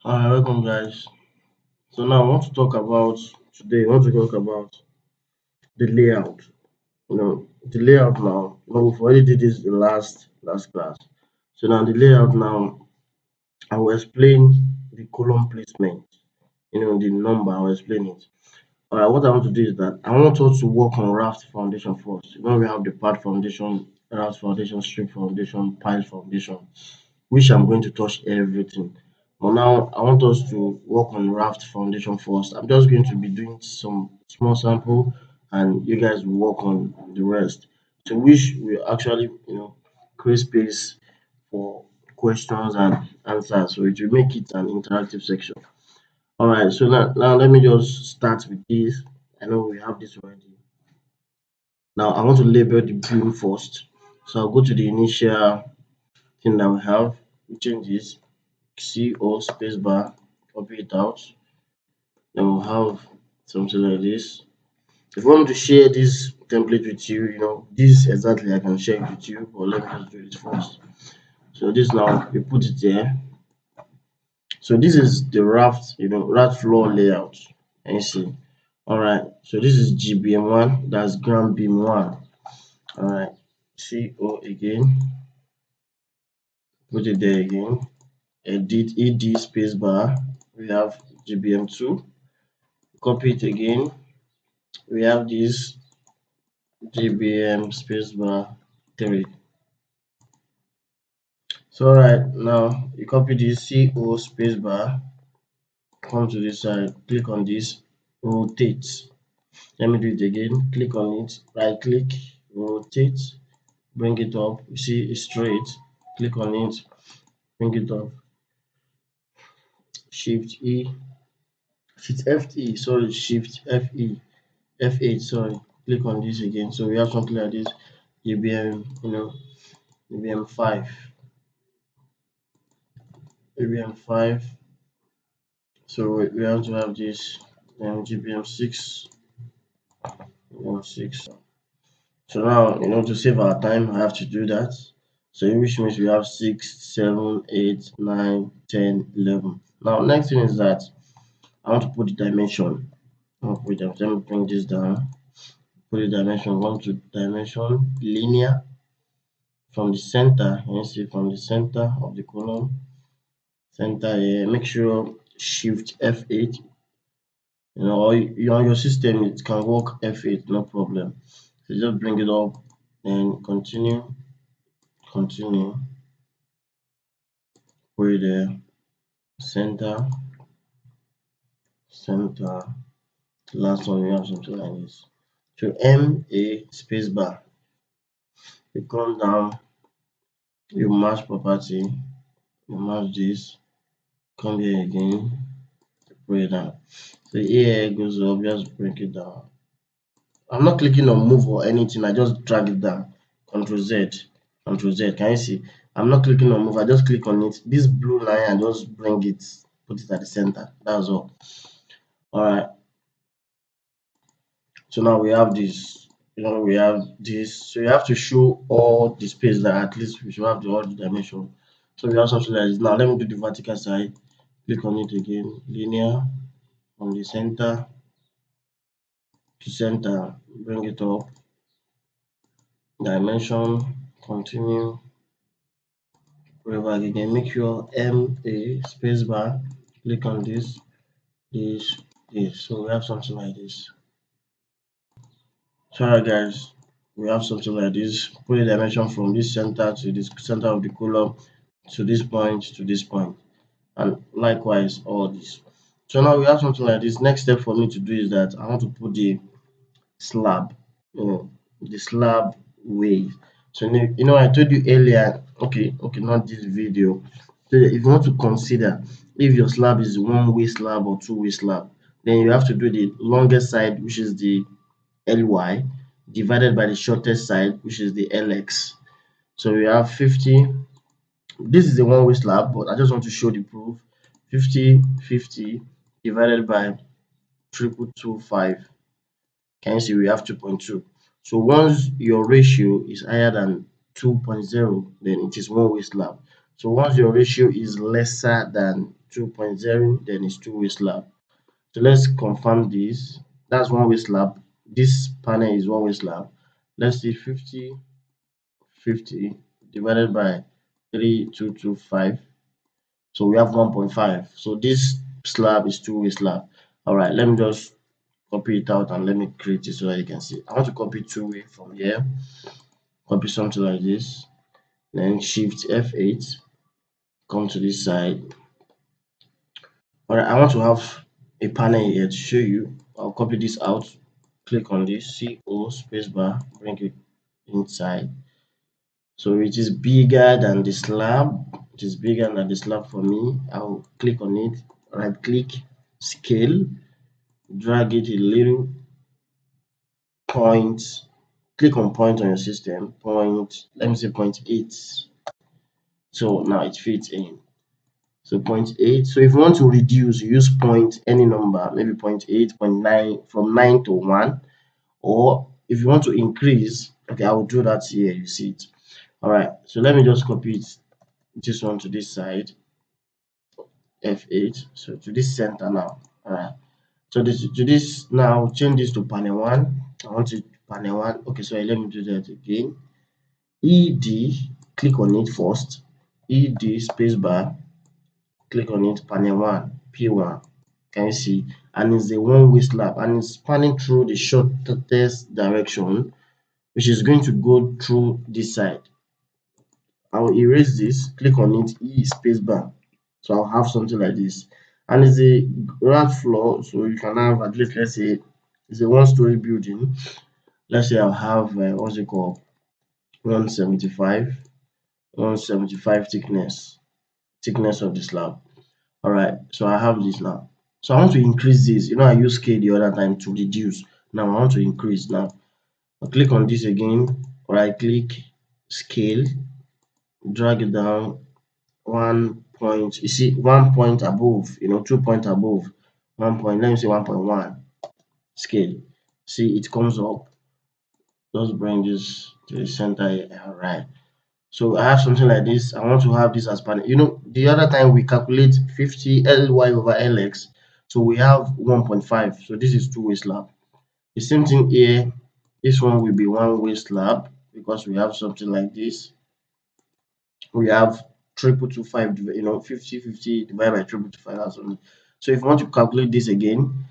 Hi, welcome guys. So now I want to talk about today. I want to talk about the layout. The layout now. We've already did this in last class. So now the layout now, I will explain the column placement. The number. I will explain it. Alright, what I want to do is that I want us to work on RAFT foundation first. We have the pad foundation, RAFT foundation, strip foundation, pile foundation, which I'm going to touch everything. But now I want us to work on RAFT foundation first. I'm just going to be doing some small sample and you guys will work on the rest. So which will actually, create space for questions and answers. So it will make it an interactive section. Alright, so now let me just start with this. I know we have this already. Now I want to label the beam first. So I'll go to the initial thing that we have, we change this CO spacebar, copy it out. Then we'll have something like this. If you want me to share this template with you, this exactly I can share it with you, but let me just do it first. So this now we put it there. So this is the raft floor layout. And you see. Alright, so this is GBM1, that's ground beam 1. Alright, CO again, put it there again, edit ED spacebar, we have GBM2, copy it again, we have this GBM spacebar 3. So alright, now you copy this CO spacebar, come to this side, click on this, rotate. Let me do it again, click on it, right click, rotate, bring it up, you see it's straight, click on it, bring it up, shift E, shift FE, sorry, shift FE, F8, sorry, click on this again. So we have something like this, ABM, ABM 5, ABM 5. So we have to have this GBM 6, GBM 6. So now, to save our time, I have to do that. So which means we have 6, 7, 8, 9, 10, 11. Now, next thing is that I want to put the dimension. Let me bring this down. Put the dimension, go to dimension, linear. From the center, you see from the center of the column, center here, make sure shift F8. Or on your system it can work F8, no problem. So just bring it up and continue, put it there, center. Last one we have something like this. So MA spacebar. You come down, you match property, you match this, come here again, put it down. So here it goes up, just bring it down. I'm not clicking on move or anything, I just drag it down. Control Z, can you see? I'm not clicking on move, I just click on it. This blue line, I just bring it, put it at the center. That's all. Alright. So now we have this. We have this. So you have to show all the space that at least we should have all the dimension. So we have something like this. Now let me do the vertical side. Click on it again. Linear from the center to center. Bring it up. Dimension. Continue. Wherever again. Make sure MA spacebar. Click on this. This. So we have something like this. So alright guys, we have something like this. Put a dimension from this center to this center of the column to this point to this point, and likewise all this. So now we have something like this. Next step for me to do is that I want to put the slab, the slab wave. So I told you earlier, okay, not this video. So if you want to consider if your slab is one-way slab or two-way slab, then you have to do the longest side, which is the Ly, divided by the shortest side, which is the Lx. So we have 50. This is a one-way slab, but I just want to show the proof. 50 divided by 225. Can you see we have 2.2? So once your ratio is higher than 2.0, then it is one-way slab. So once your ratio is lesser than 2.0, then it's two-way slab. So let's confirm this. That's one-way slab. This panel is one-way slab. Let's see 50 50 divided by 3225. So we have 1.5. So this slab is two-way slab. All right, let me just copy it out and let me create it so that you can see. I want to copy two-way from here. Copy something like this. Then shift F8. Come to this side. All right, I want to have a panel here to show you. I'll copy this out. Click on this CO spacebar, bring it inside. So it is bigger than the slab. It is bigger than the slab for me. I'll click on it, right click, scale, drag it a little, point, click on point on your system, point, let me say 0.8. So now it fits in. So 0.8. So if you want to reduce, you use point any number, maybe 0.8, 0.9, from 9 to 1. Or if you want to increase, okay, I will do that here, you see it. All right, so let me just copy it, this one to this side, F8, so to this center now. All right, so this to this now, change this to panel 1. I want it panel 1. Okay, so let me do that again. ED, click on it first, ED spacebar, click on it, panel 1, P1. Can you see? And it's a one-way slab, and it's spanning through the shortest direction, which is going to go through this side. I will erase this, click on it, E spacebar. So I'll have something like this. And it's a ground floor, so you can have at least, let's say, it's a one-story building. Let's say I'll have, what's it called? 175, 175 thickness of the slab. All right, so I have this now. So I want to increase this. You know, I used scale the other time to reduce. Now I want to increase. Now I'll click on this again, right click, scale, drag it down 1 point. You see, 1 point above, 2 point above, 1 point, let me say 1.1, scale. See, it comes up. Just bring this to the center here. All right. So I have something like this. I want to have this as panel. The other time we calculate 50 Ly over Lx. So we have 1.5. So this is two-way slab. The same thing here. This one will be one-way slab because we have something like this. We have 3225, 50 divided by 3225. So if you want to calculate this again,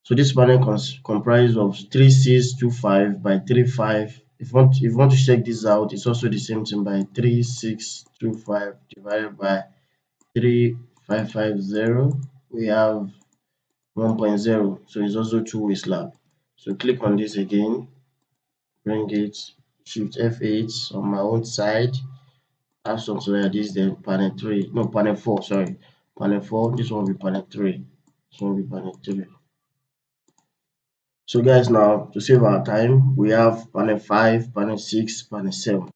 so this panel comprises of 3625 by 35. If you want to check this out, it's also the same thing by 3625 divided by 3550. We have 1.0. So it's also two-way slab. So click on this again, bring it, shift F8 on my own side. Have something like this, then panel 3, no, panel 4, sorry, panel 4, this one will be panel 3, this one will be panel 3. So guys, now to save our time, we have panel 5, panel 6, panel 7.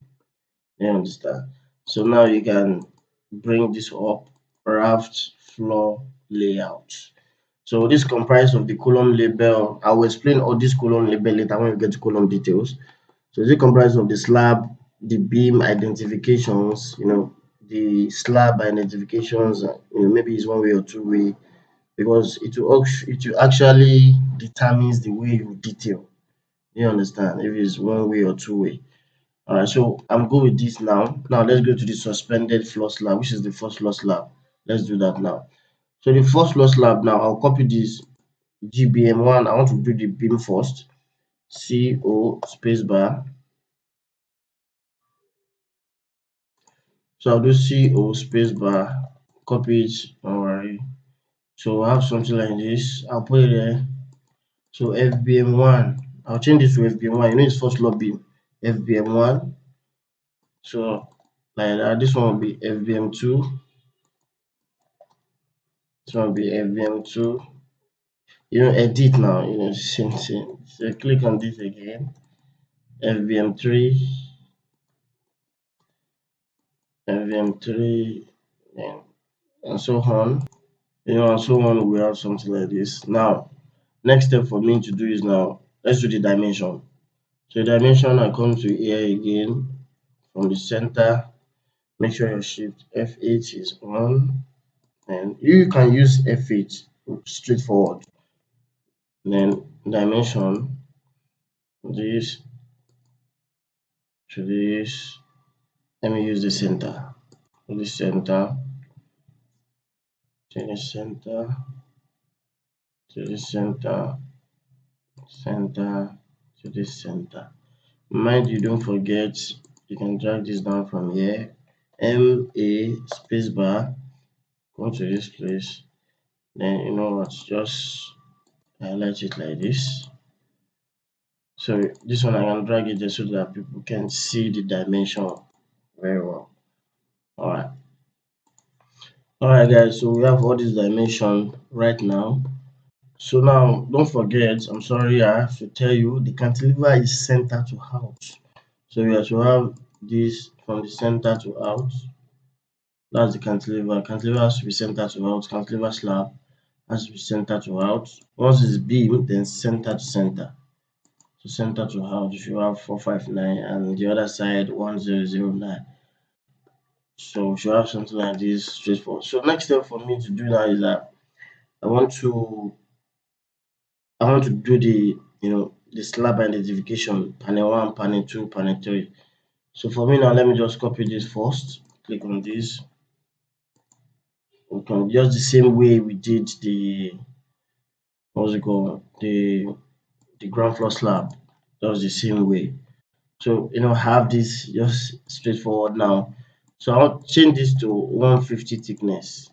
You understand? So now you can bring this up, raft floor layout. So this comprises of the column label. I will explain all this column label later when we get to column details. So this comprises of the slab, the beam identifications, the slab identifications, maybe it's one way or two way, because it will actually determines the way you detail. You understand? If it's one way or two way. All right, so I'm good with this now. Now let's go to the suspended floor slab, which is the first floor slab. Let's do that now. So the first floor slab now, I'll copy this GBM1. I want to do the beam first. CO spacebar. So I'll do CO spacebar, copy it. Alright. So I have something like this. I'll put it there. So FBM1. I'll change this to FBM1. It's first floor beam. FBM1. So like that. This one will be FBM2. This one will be FBM2. Edit now. Same thing. So click on this again. FBM3. FBM3. And so on. And so on. We have something like this. Now, next step for me to do is now, let's do the dimension. So dimension, I come to here again from the center. Make sure your shift F8 is on, and you can use F8 straightforward. Then dimension this to this. Let me use the center. The center to the center to the center, center to the center. Mind you, don't forget you can drag this down from here. MA spacebar, go to this place. Then you know what? Just highlight it like this. So this one I can drag it there so that people can see the dimension very well. Alright. Alright guys, so we have all this dimension right now. So now don't forget, I'm sorry I have to tell you, the cantilever is center to out. So we have to have this from the center to out. That's the cantilever. Cantilever has to be center to out. Cantilever slab has to be center to out. Once it's beam, then center to center. So center to out, you should have 459, and the other side 1009. So we should have something like this straightforward. So next step for me to do now is that I want to do the slab identification, panel 1, panel 2, panel 3. So for me now, let me just copy this first. Click on this. We can just the same way we did the the ground floor slab. Just the same way. So have this just straightforward now. So I'll change this to 150 thickness.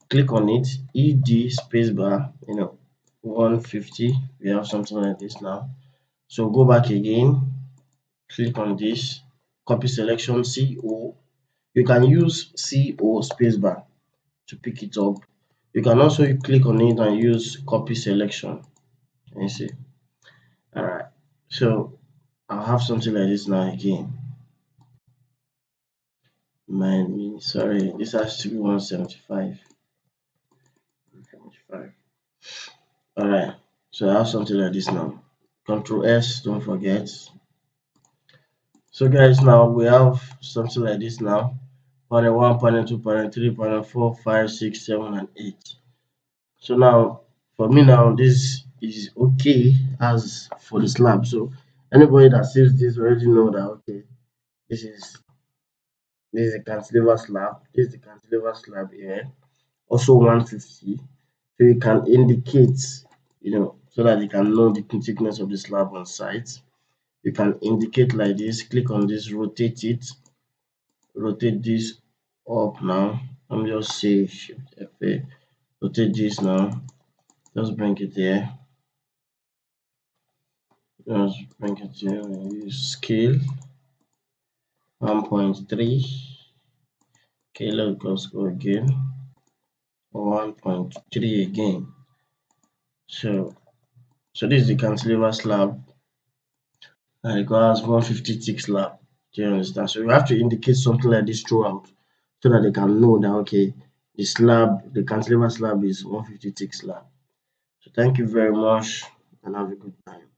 Click on it, ED spacebar, 150. We have something like this now. So go back again, click on this, copy selection CO. You can use CO spacebar to pick it up. You can also click on it and use copy selection. You see. Alright. So I'll have something like this now again. Sorry, this has to be 175. 175. Alright. So I have something like this now. Control S, don't forget. So guys, now we have something like this now. Panel 1, panel 2, panel 3, panel 4, 5, 6, 7, and 8. So now, for me now, this is okay as for the slab. So anybody that sees this already know that okay, this is a cantilever slab. This is the cantilever slab here. Also 150. So you can indicate, so that you can know the thickness of the slab on site. You can indicate like this. Click on this, rotate it, rotate this up now. Let me just say Shift F8. Rotate this now. Just bring it here. Just bring it here. Use scale 1.3. Okay, let's go again. 1.3 again. So this is the cantilever slab, and it has 150 thick slab. Do you understand? So you have to indicate something like this throughout, so that they can know that okay, the cantilever slab is 150 thick slab. So thank you very much, and have a good time.